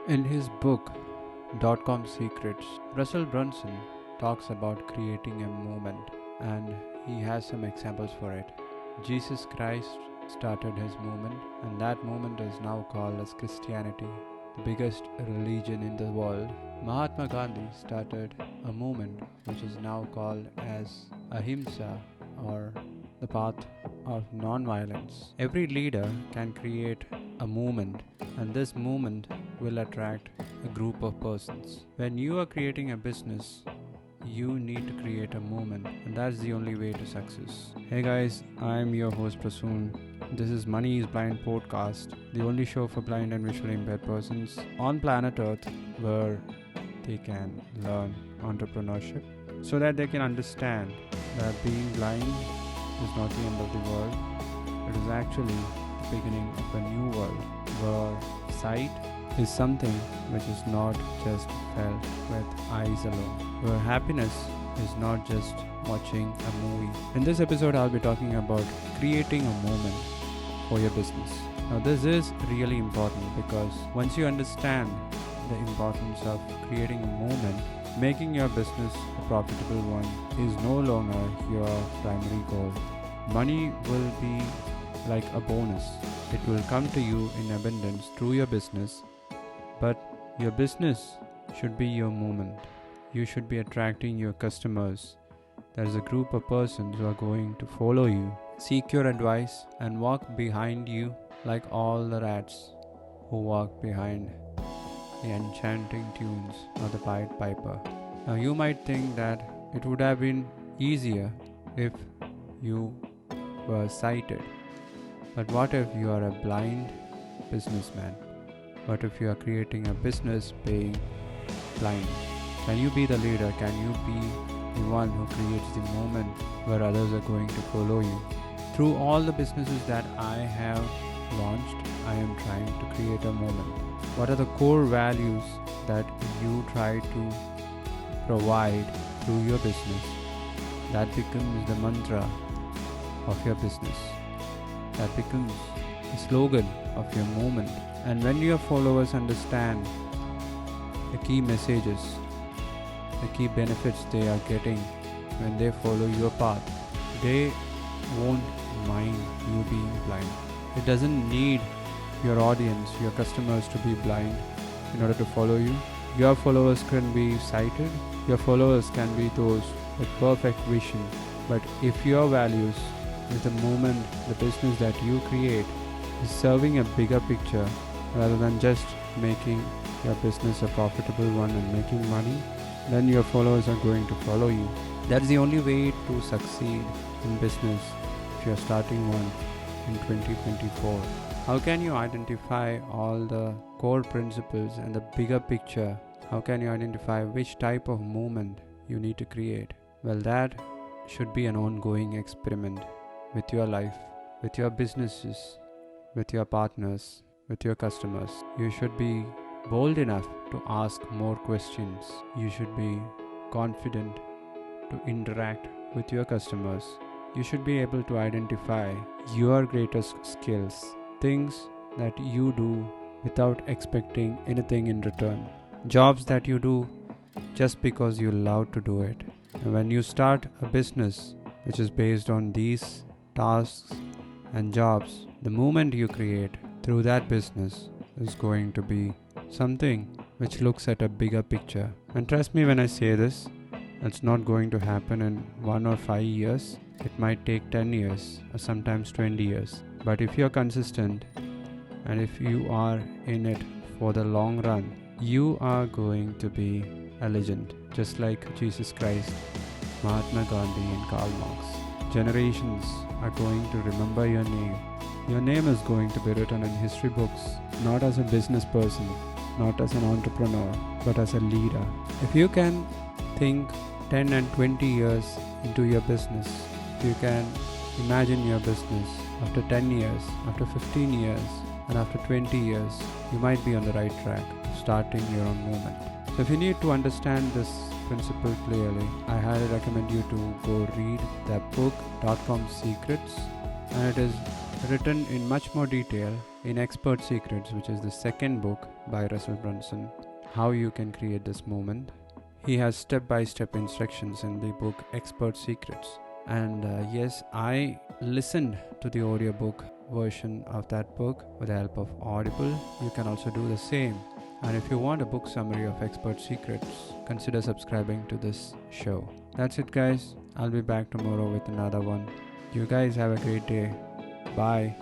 In his book, .com Secrets, Russell Brunson talks about creating a movement, and he has some examples for it. Jesus Christ started his movement, and that movement is now called as Christianity, the biggest religion in the world. Mahatma Gandhi started a movement which is now called as Ahimsa, or the path of non-violence. Every leader can create a movement, and this movement will attract a group of persons. When you are creating a business, you need to create a movement, and that's the only way to success. Hey guys, I'm your host Prasoon. This is Money is Blind podcast, the only show for blind and visually impaired persons on planet Earth where they can learn entrepreneurship so that they can understand that being blind is not the end of the world. It is actually the beginning of a new world where sight is something which is not just felt with eyes alone, where happiness is not just watching a movie. In this episode, I'll be talking about creating a moment for your business. Now, this is really important because once you understand the importance of creating a moment, making your business a profitable one is no longer your primary goal. Money will be like a bonus. It will come to you in abundance through your business, but your business should be your movement. You should be attracting your customers. There's a group of persons who are going to follow you, seek your advice, and walk behind you like all the rats who walk behind the enchanting tunes of the Pied Piper. Now you might think that it would have been easier if you were sighted. But what if you are a blind businessman? What if you are creating a business being blind? Can you be the leader? Can you be the one who creates the moment where others are going to follow you? Through all the businesses that I have launched, I am trying to create a moment. What are the core values that you try to provide through your business? That becomes the mantra of your business. That becomes the slogan of your movement. And when your followers understand the key messages, the key benefits they are getting when they follow your path, they won't mind you being blind. It doesn't need your audience, your customers to be blind in order to follow you. Your followers can be sighted. Your followers can be those with perfect vision. But if your values is the movement, the business that you create is serving a bigger picture rather than just making your business a profitable one and making money, then your followers are going to follow you. That's the only way to succeed in business if you're starting one in 2024. How can you identify all the core principles and the bigger picture? How can you identify which type of movement you need to create? Well, that should be an ongoing experiment with your life, with your businesses, with your partners, with your customers. You should be bold enough to ask more questions. You should be confident to interact with your customers. You should be able to identify your greatest skills, things that you do without expecting anything in return, jobs that you do just because you love to do it. And when you start a business which is based on these tasks and jobs, the moment you create through that business is going to be something which looks at a bigger picture. And trust me when I say this, it's not going to happen in 1 or 5 years. It might take 10 years or sometimes 20 years. But if you're consistent and if you are in it for the long run, you are going to be a legend, just like Jesus Christ, Mahatma Gandhi, and Karl Marx. Generations are going to remember your name. Your name is going to be written in history books, not as a business person, not as an entrepreneur, but as a leader. If you can think 10 and 20 years into your business, if you can imagine your business after 10 years, after 15 years, and after 20 years, you might be on the right track, starting your own movement. So if you need to understand this principle clearly, I highly recommend you to go read the book .com Secrets, and it is written in much more detail In Expert Secrets, which is the second book by Russell Brunson, how you can create this moment, he has step-by-step instructions in the book Expert Secrets. And yes, I listened to the audiobook version of that book with the help of Audible. You can also do the same. And if you want a book summary of Expert Secrets, consider subscribing to this show. That's it, guys. I'll be back tomorrow with another one. You guys have a great day. Bye.